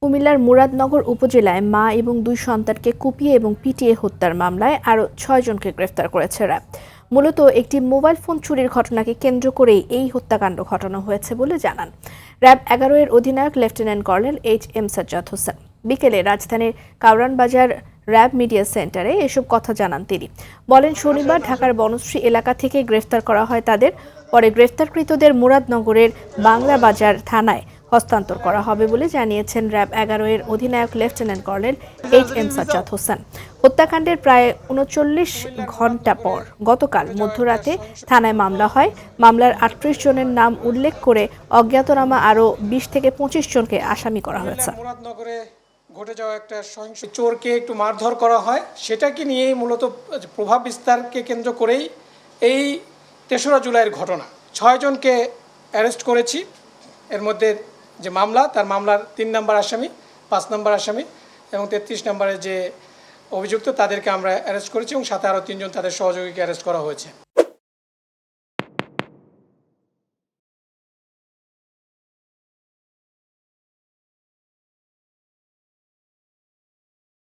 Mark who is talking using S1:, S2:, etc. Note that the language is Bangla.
S1: কুমিল্লার মুরাদনগর উপজেলায় মা এবং 2 সন্তানকে কুপিয়ে এবং পিটিয়ে হত্যার মামলায় আরও 6 জনকে গ্রেফতার করেছে র্যাব। মূলত একটি মোবাইল ফোন চুরির ঘটনাকে কেন্দ্র করেই এই হত্যাকাণ্ড ঘটানো হয়েছে বলে জানান র্যাব 11 এর অধিনায়ক lieutenant colonel HM Sajjad Hossain. বিকেলে রাজধানীর কাউরান বাজার র্যাব মিডিয়া সেন্টারে এসব কথা জানান তিনি। বলেন, শনিবার ঢাকার বনশ্রী এলাকা থেকে গ্রেফতার করা হয় তাদের। পরে গ্রেফতারকৃতদের মুরাদনগরের বাংলা বাজার থানায় হস্তান্তর করা হবে বলে জানিয়েছেন র্যাব 11 এর অধিনায়ক lieutenant colonel HM Sajjad Hossain. হত্যাকাণ্ডের প্রায় 39 ঘণ্টা পর গতকাল মধ্যরাতে থানায় মামলা হয়। মামলার 38 জনের নাম উল্লেখ করে অজ্ঞাতনামা আরও 20 থেকে 25 জনকে আসামি করা হয়েছে।
S2: মুরাদনগরে ঘটে যাওয়া একটা সহিংস চোরকে একটু মারধর করা হয়, সেটাকে নিয়েই মূলত প্রভাব বিস্তারকে কেন্দ্র করেই এই 3রা জুলাইয়ের ঘটনা। 6 জনকে অ্যারেস্ট করেছি। এর মধ্যে যে মামলা, তার মামলার 3 নম্বর আসামি, 5 নম্বর আসামি এবং 33 নম্বরের যে অভিযুক্ত, তাদেরকে আমরা অ্যারেস্ট করেছি এবং সাথে আরও 3 জন তাদের সহযোগীকে অ্যারেস্ট করা হয়েছে।